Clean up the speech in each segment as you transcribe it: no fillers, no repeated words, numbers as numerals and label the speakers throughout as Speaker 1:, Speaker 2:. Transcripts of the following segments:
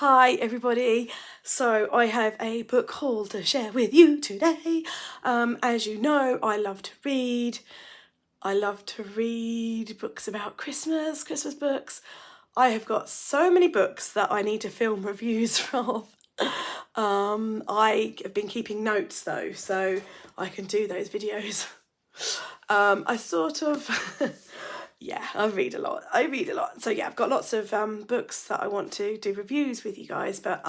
Speaker 1: Hi everybody, so I have a book haul to share with you today. As you know, I love to read. I love to read books about Christmas books. I have got so many books that I need to film reviews of. I have been keeping notes though, so I can do those videos. I sort of, yeah, I read a lot. So yeah, I've got lots of books that I want to do reviews with you guys, but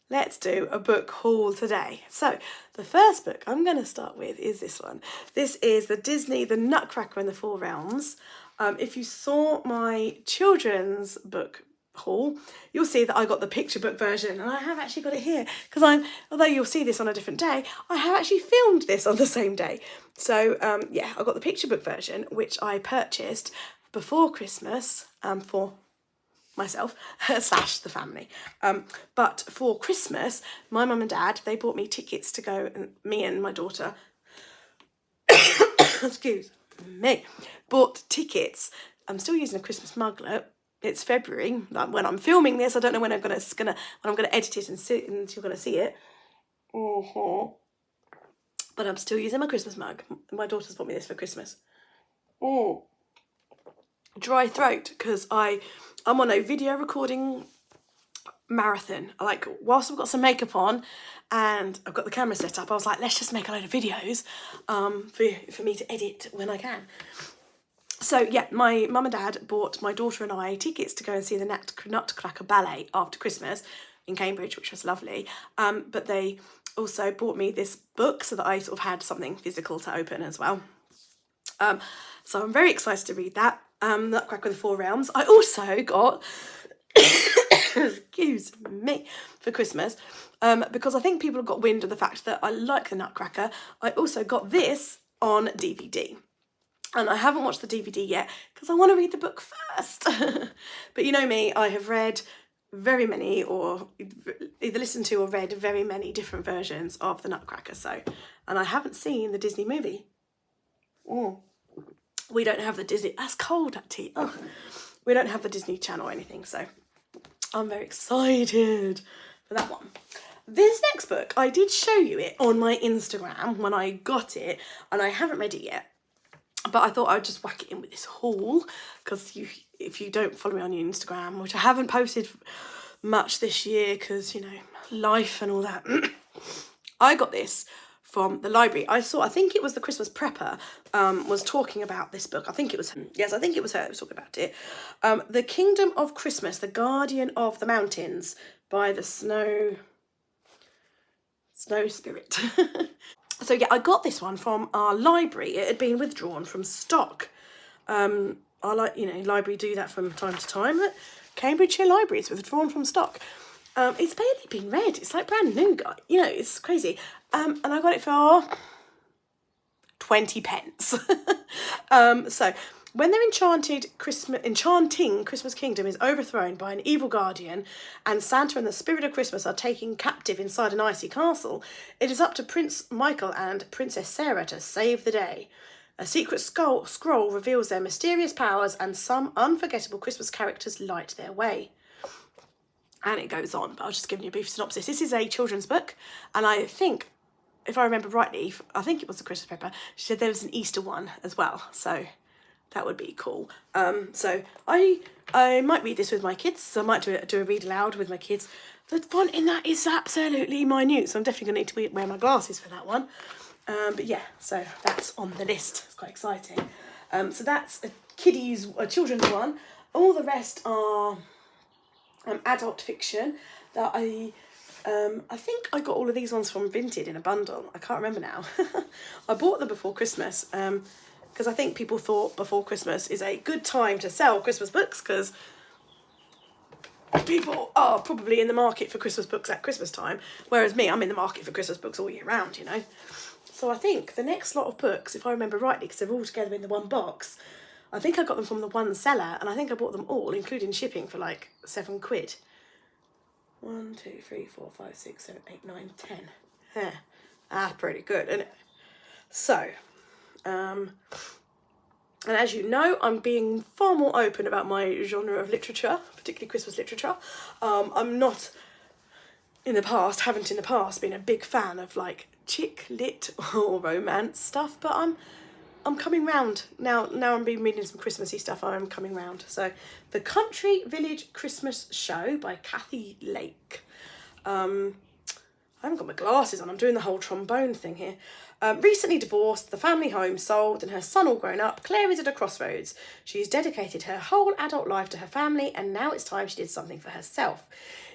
Speaker 1: let's do a book haul today. So the first book I'm going to start with is this one. This is the Disney The Nutcracker and the Four Realms. If you saw my children's book haul, you'll see that I got the picture book version, and I have actually got it here because although you'll see this on a different day, I have actually filmed this on the same day. So yeah, I got the picture book version, which I purchased before Christmas for myself slash the family. But for Christmas, my mum and dad, they bought me tickets to go, and me and my daughter, excuse me, bought tickets. I'm still using a Christmas muglet. It's February. Like when I'm filming this, I don't know when I'm gonna edit it and you're gonna see it. But I'm still using my Christmas mug. My daughter's bought me this for Christmas. Dry throat because I'm on a video recording marathon. Like whilst I've got some makeup on and I've got the camera set up, I was like, let's just make a load of videos for me to edit when I can. So yeah, my mum and dad bought my daughter and I tickets to go and see the Nutcracker Ballet after Christmas in Cambridge, which was lovely. But they also bought me this book so that I sort of had something physical to open as well. So I'm very excited to read that. Nutcracker and the Four Realms. I also got, excuse me, for Christmas, because I think people have got wind of the fact that I like the Nutcracker. I also got this on DVD. And I haven't watched the DVD yet because I want to read the book first. But you know me, I have read very many, or either listened to or read very many different versions of the Nutcracker. And I haven't seen the Disney movie. We don't have the Disney. That's cold, actually. Oh, we don't have the Disney Channel or anything, so I'm very excited for that one. This next book, I did show you it on my Instagram when I got it, and I haven't read it yet. But I thought I'd just whack it in with this haul because if you don't follow me on your Instagram, which I haven't posted much this year because, you know, life and all that, I got this from the library. I think it was the Christmas Prepper was talking about this book. I think it was her. Yes, I think it was her who was talking about it. The Kingdom of Christmas, The Guardian of the Mountains by the Snow Spirit. So yeah, I got this one from our library. It had been withdrawn from stock. Library do that from time to time. Cambridgeshire Library is withdrawn from stock. It's barely been read. It's like brand new, guy. You know, it's crazy. And I got it for 20 pence. So when their enchanting Christmas kingdom is overthrown by an evil guardian and Santa and the spirit of Christmas are taken captive inside an icy castle, it is up to Prince Michael and Princess Sarah to save the day. A secret scroll reveals their mysterious powers and some unforgettable Christmas characters light their way. And it goes on, but I'll just give you a brief synopsis. This is a children's book, and I think, if I remember rightly, I think it was the Christmas Prepper, she said there was an Easter one as well, so that would be cool. So I might read this with my kids, so I might do a read aloud with my kids. The font in that is absolutely minute, so I'm definitely going to need to wear my glasses for that one. But yeah, so that's on the list. It's quite exciting. So that's a children's one. All the rest are adult fiction that I think I got all of these ones from Vinted in a bundle. I can't remember now. I bought them before Christmas because I think people thought before Christmas is a good time to sell Christmas books because people are probably in the market for Christmas books at Christmas time, whereas me, I'm in the market for Christmas books all year round, you know. So I think the next lot of books, if I remember rightly, because they're all together in the one box, I think I got them from the one seller, and I think I bought them all, including shipping, for like £7. 1, 2, 3, 4, 5, 6, 7, 8, 9, 10. Yeah, that's pretty good, isn't it? So, And as you know, I'm being far more open about my genre of literature, particularly Christmas literature. I'm not, haven't in the past been a big fan of like chick lit or romance stuff, but I'm coming round now. Now I'm been reading some Christmassy stuff. I'm coming round. So, The Country Village Christmas Show by Kathy Lake. I haven't got my glasses on. I'm doing the whole trombone thing here. Recently divorced, the family home sold, and her son all grown up, Claire is at a crossroads. She's dedicated her whole adult life to her family, and now it's time she did something for herself.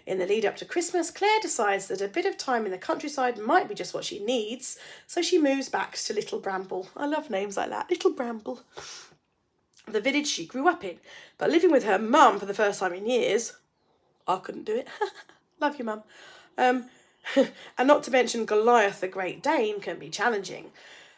Speaker 1: In the lead up to Christmas, Claire decides that a bit of time in the countryside might be just what she needs, so she moves back to Little Bramble. I love names like that, Little Bramble. The village she grew up in, but living with her mum for the first time in years. I couldn't do it. Love you, mum. And not to mention Goliath the Great Dane can be challenging.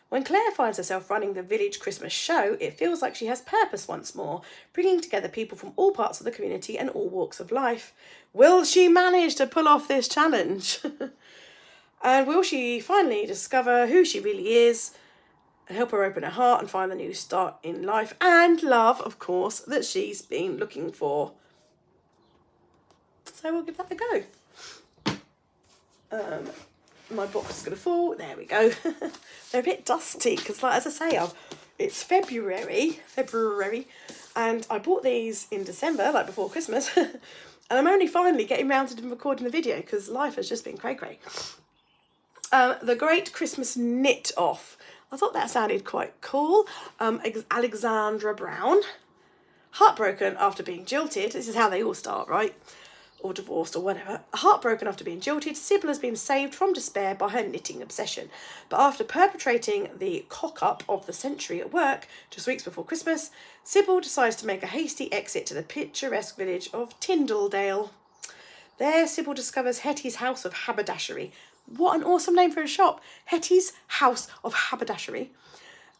Speaker 1: When Claire finds herself running the village Christmas show, it feels like she has purpose once more, bringing together people from all parts of the community and all walks of life. Will she manage to pull off this challenge? And will she finally discover who she really is and help her open her heart and find the new start in life and love, of course, that she's been looking for? So we'll give that a go. My box is going to fall. There we go. They're a bit dusty because, like, as I say, it's February, and I bought these in December, like before Christmas, and I'm only finally getting round to recording the video because life has just been cray-cray. The Great Christmas Knit Off. I thought that sounded quite cool. Alexandra Brown. Heartbroken after being jilted. This is how they all start, right? Or divorced or whatever. Heartbroken after being jilted, Sybil has been saved from despair by her knitting obsession. But after perpetrating the cock-up of the century at work just weeks before Christmas, Sybil decides to make a hasty exit to the picturesque village of Tyndalldale. There, Sybil discovers Hetty's House of Haberdashery. What an awesome name for a shop. Hetty's House of Haberdashery.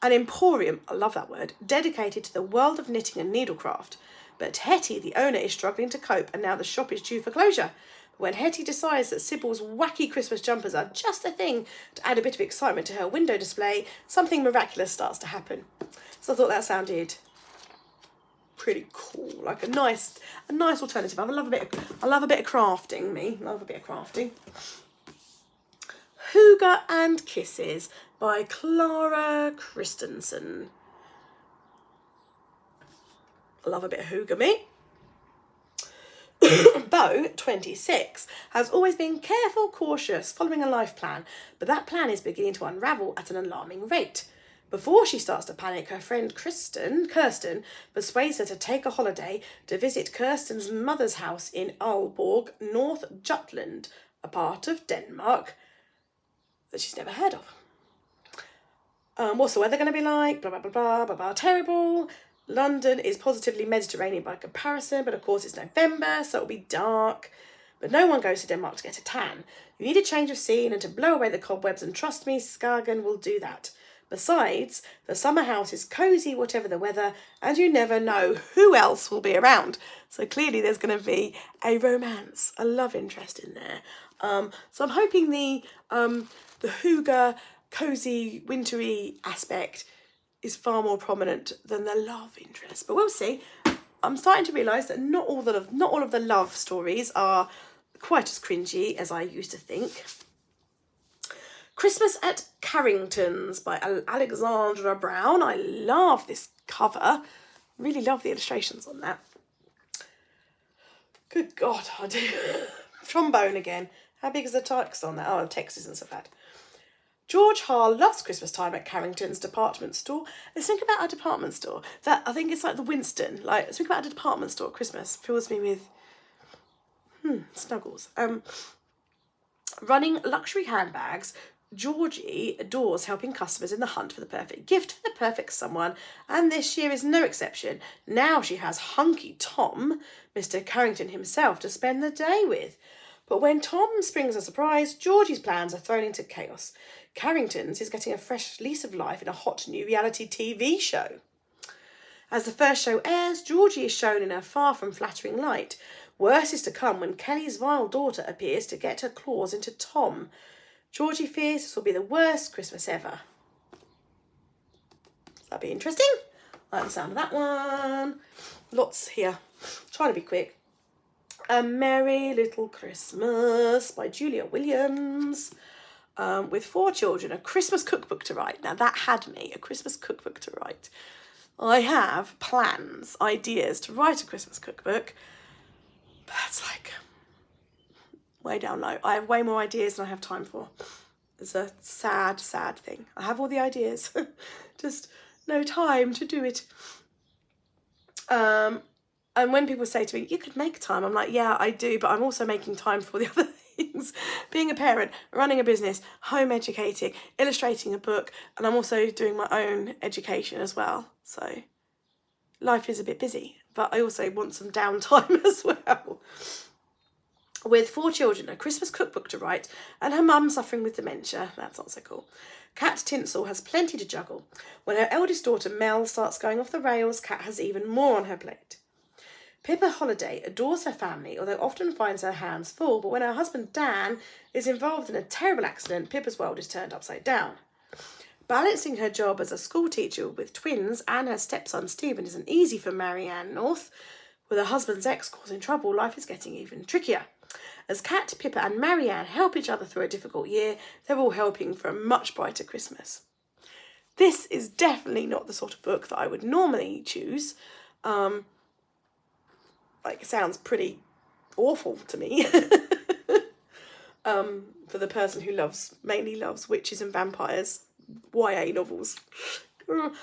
Speaker 1: An emporium, I love that word, dedicated to the world of knitting and needlecraft. But Hetty, the owner, is struggling to cope, and now the shop is due for closure. When Hetty decides that Sybil's wacky Christmas jumpers are just the thing to add a bit of excitement to her window display, something miraculous starts to happen. So I thought that sounded pretty cool, like a nice alternative. I love a bit of crafting. Love a bit of crafting. Hygge and Kisses by Clara Christensen. I love a bit of hygge, me. Beau, 26, has always been careful, cautious, following a life plan, but that plan is beginning to unravel at an alarming rate. Before she starts to panic, her friend Kirsten persuades her to take a holiday to visit Kirsten's mother's house in Aalborg, North Jutland, a part of Denmark that she's never heard of. What's the weather going to be like? Blah, blah, blah, blah, blah, blah. Terrible. London is positively Mediterranean by comparison, but of course it's November, so it'll be dark. But no one goes to Denmark to get a tan. You need a change of scene and to blow away the cobwebs, and trust me, Skagen will do that. Besides, the summer house is cosy whatever the weather, and you never know who else will be around. So clearly there's going to be a romance, a love interest in there. So I'm hoping the hygge, cosy, wintry aspect is far more prominent than the love interest, but we'll see. I'm starting to realise that not all of the love stories are quite as cringy as I used to think. Christmas at Carrington's by Alexandra Brown. I love this cover. Really love the illustrations on that. Good God, I do. Trombone again. How big is the text on that? Oh, the text isn't so bad. George Harr loves Christmas time at Carrington's department store. Let's think about a department store. That, I think it's like the Winston. Like, let's think about a department store at Christmas. Fills me with snuggles. Running luxury handbags, Georgie adores helping customers in the hunt for the perfect gift for the perfect someone, and this year is no exception. Now she has hunky Tom, Mr. Carrington himself, to spend the day with. But when Tom springs a surprise, Georgie's plans are thrown into chaos. Carrington's is getting a fresh lease of life in a hot new reality TV show. As the first show airs, Georgie is shown in a far from flattering light. Worse is to come when Kelly's vile daughter appears to get her claws into Tom. Georgie fears this will be the worst Christmas ever. That'll be interesting. like the sound of that one. Lots here. Trying to be quick. A Merry Little Christmas by Julia Williams. With 4 children, a Christmas cookbook to write. Now that had me, a Christmas cookbook to write. I have plans, ideas to write a Christmas cookbook, but that's like way down low. I have way more ideas than I have time for. It's a sad, sad thing. I have all the ideas, just no time to do it. And when people say to me, you could make time, I'm like, yeah, I do, but I'm also making time for the other things. Being a parent, running a business, home educating, illustrating a book, and I'm also doing my own education as well. So life is a bit busy, but I also want some downtime as well. With 4 children, a Christmas cookbook to write, and her mum suffering with dementia. That's not so cool. Kat Tinsel has plenty to juggle. When her eldest daughter Mel starts going off the rails, Kat has even more on her plate. Pippa Holiday adores her family, although often finds her hands full, but when her husband Dan is involved in a terrible accident, Pippa's world is turned upside down. Balancing her job as a school teacher with twins and her stepson Stephen isn't easy for Marianne North. With her husband's ex causing trouble, life is getting even trickier. As Kat, Pippa and Marianne help each other through a difficult year, they're all hoping for a much brighter Christmas. This is definitely not the sort of book that I would normally choose. It sounds pretty awful to me. For the person who mainly loves witches and vampires, YA novels. But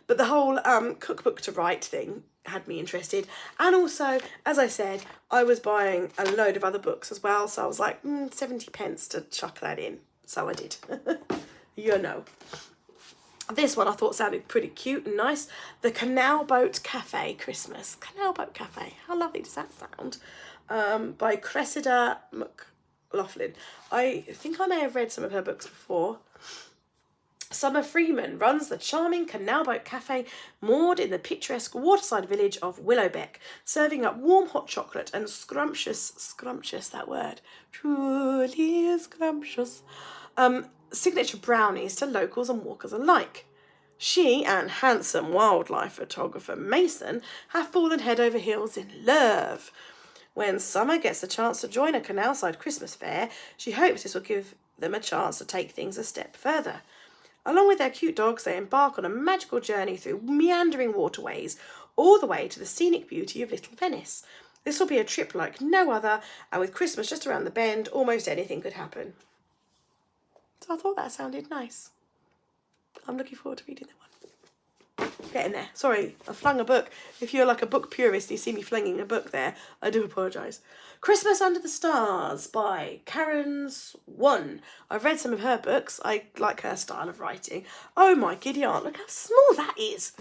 Speaker 1: the whole cookbook to write thing had me interested. And also, as I said, I was buying a load of other books as well. So I was like, 70 pence to chuck that in. So I did. You know. This one I thought sounded pretty cute and nice. The Canal Boat Cafe Christmas. Canal Boat Cafe. How lovely does that sound? By Cressida McLaughlin. I think I may have read some of her books before. Summer Freeman runs the charming Canal Boat Cafe moored in the picturesque waterside village of Willowbeck, serving up warm hot chocolate and scrumptious, that word, truly scrumptious, signature brownies to locals and walkers alike. She and handsome wildlife photographer Mason have fallen head over heels in love. When Summer gets the chance to join a canalside Christmas fair, she hopes this will give them a chance to take things a step further. Along with their cute dogs, they embark on a magical journey through meandering waterways, all the way to the scenic beauty of Little Venice. This will be a trip like no other, and with Christmas just around the bend, almost anything could happen. So I thought that sounded nice. I'm looking forward to reading that one. Get in there. Sorry, I flung a book. If you're like a book purist and you see me flinging a book there, I do apologise. Christmas Under the Stars by Karen Swan. I've read some of her books. I like her style of writing. Oh my giddy aunt, look how small that is.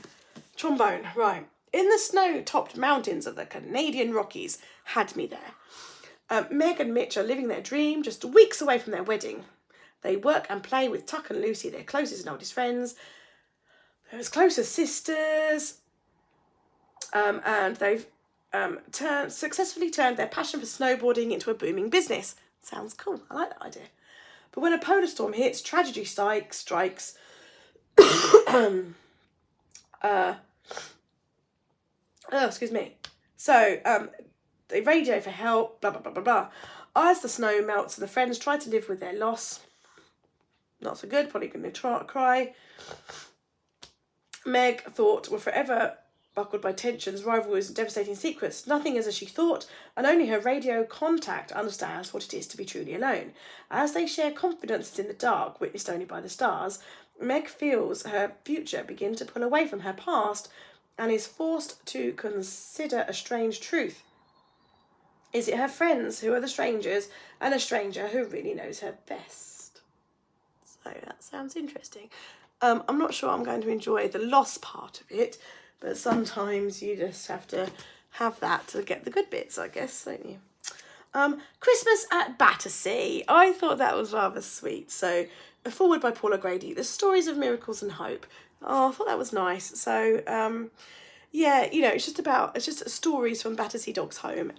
Speaker 1: Trombone, right. In the snow-topped mountains of the Canadian Rockies, had me there. Meg and Mitch are living their dream just weeks away from their wedding. They work and play with Tuck and Lucy, their closest and oldest friends. They're as close as sisters. And they've successfully turned their passion for snowboarding into a booming business. Sounds cool. I like that idea. But when a polar storm hits, tragedy strikes. Excuse me. So they radio for help, blah, blah, blah, blah, blah. As the snow melts and the friends try to live with their loss. Not so good, probably going to cry. Meg thought were forever buckled by tensions, rivalries and devastating secrets. Nothing is as she thought, and only her radio contact understands what it is to be truly alone. As they share confidences in the dark, witnessed only by the stars, Meg feels her future begin to pull away from her past and is forced to consider a strange truth. Is it her friends who are the strangers and a stranger who really knows her best? So that sounds interesting. I'm not sure I'm going to enjoy the loss part of it, but sometimes you just have to have that to get the good bits, I guess, don't you? Christmas at Battersea. I thought that was rather sweet. So, a foreword by Paula Grady. The Stories of Miracles and Hope. Oh, I thought that was nice. So, yeah, you know, it's just stories from Battersea Dogs Home.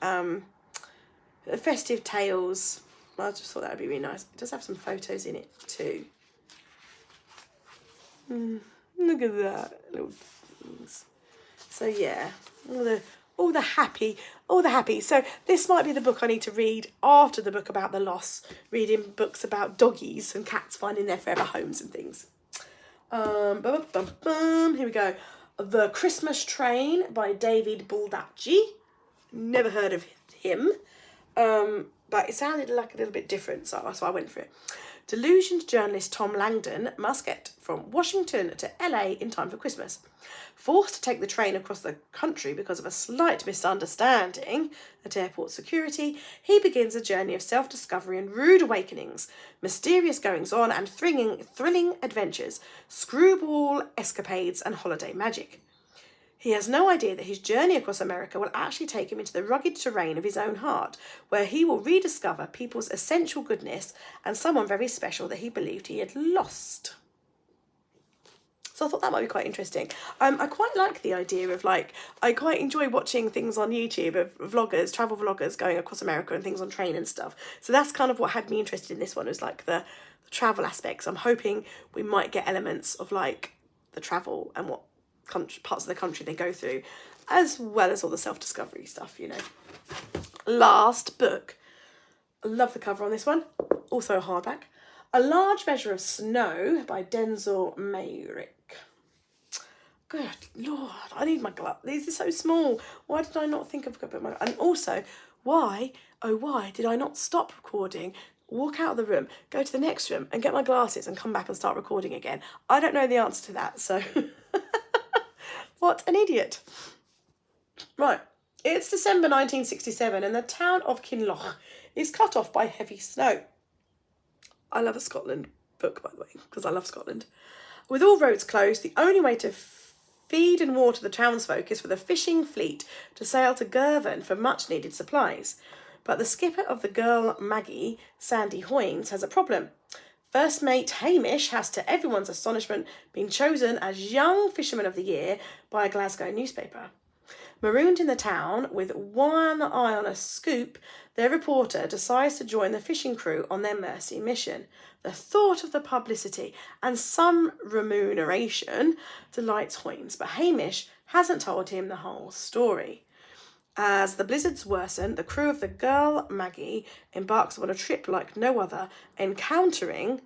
Speaker 1: Festive tales. I just thought that would be really nice. It does have some photos in it too. Look at that. things. So yeah, all the happy. So this might be the book I need to read after the book about the loss, reading books about doggies and cats finding their forever homes and things. Here we go. The Christmas Train by David Baldacci. Never heard of him, but it sounded like a little bit different, so I went for it. Delusioned journalist Tom Langdon must get from Washington to LA in time for Christmas. Forced to take the train across the country because of a slight misunderstanding at airport security, he begins a journey of self-discovery and rude awakenings, mysterious goings-on and thrilling adventures, screwball escapades and holiday magic. He has no idea that his journey across America will actually take him into the rugged terrain of his own heart, where he will rediscover people's essential goodness and someone very special that he believed he had lost. So I thought that might be quite interesting. I quite like the idea of I quite enjoy watching things on YouTube of vloggers, travel vloggers going across America and things on train and stuff. So that's kind of what had me interested in this one, was the travel aspects. I'm hoping we might get elements of the travel and what parts of the country they go through, as well as all the self-discovery stuff, Last book. I love the cover on this one. Also a hardback. A Large Measure of Snow by Denzil Mayrick. Good Lord, I need my glove. These are so small. Why did I not think of putting my... And also, why did I not stop recording, walk out of the room, go to the next room and get my glasses and come back and start recording again? I don't know the answer to that, so... What an idiot. Right, it's December 1967 and the town of Kinloch is cut off by heavy snow. I love a Scotland book, by the way, because I love Scotland. With all roads closed, the only way to feed and water the townsfolk is for the fishing fleet to sail to Girvan for much needed supplies. But the skipper of the Girl Maggie, Sandy Hoynes, has a problem. First mate Hamish has, to everyone's astonishment, been chosen as Young Fisherman of the Year by a Glasgow newspaper. Marooned in the town, with one eye on a scoop, their reporter decides to join the fishing crew on their mercy mission. The thought of the publicity and some remuneration delights Hoynes, but Hamish hasn't told him the whole story. As the blizzards worsen, the crew of the Girl Maggie embarks on a trip like no other, encountering,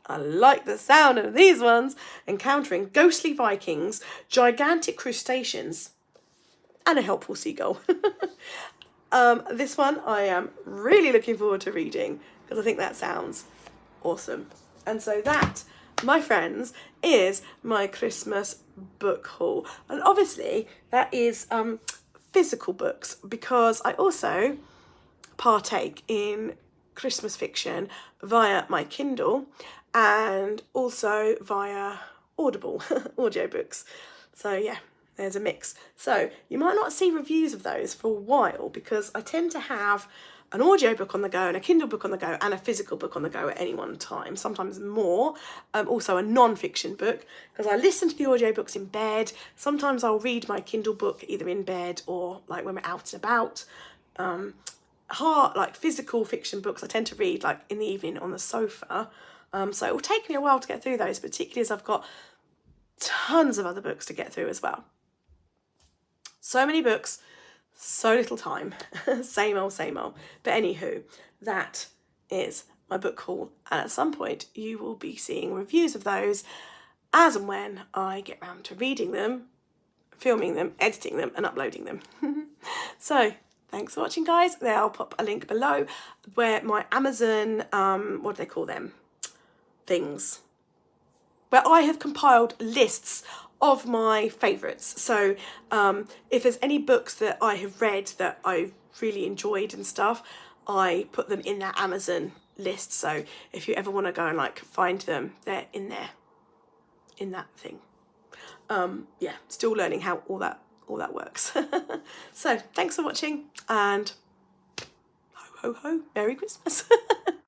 Speaker 1: I like the sound of these ones, encountering ghostly Vikings, gigantic crustaceans, and a helpful seagull. This one I am really looking forward to reading, because I think that sounds awesome. And so that, my friends, is my Christmas book haul. And obviously that is physical books, because I also partake in Christmas fiction via my Kindle and also via Audible audiobooks. So yeah, there's a mix. So you might not see reviews of those for a while, because I tend to have an audiobook on the go and a Kindle book on the go and a physical book on the go at any one time, sometimes more. Also a non-fiction book, because I listen to the audiobooks in bed. Sometimes I'll read my Kindle book either in bed or when we're out and about. Physical fiction books I tend to read in the evening on the sofa. So it will take me a while to get through those, particularly as I've got tons of other books to get through as well. So many books, so little time. Same old, same old. But anywho, that is my book haul. And at some point you will be seeing reviews of those as and when I get round to reading them, filming them, editing them and uploading them. So thanks for watching, guys. There, I'll pop a link below where my Amazon, what do they call them? Things. Where I have compiled lists of my favourites. So if there's any books that I have read that I really enjoyed and stuff, I put them in that Amazon list. So if you ever want to go and find them, they're in there, in that thing. Yeah, still learning how all that works. So thanks for watching, and ho ho ho, Merry Christmas.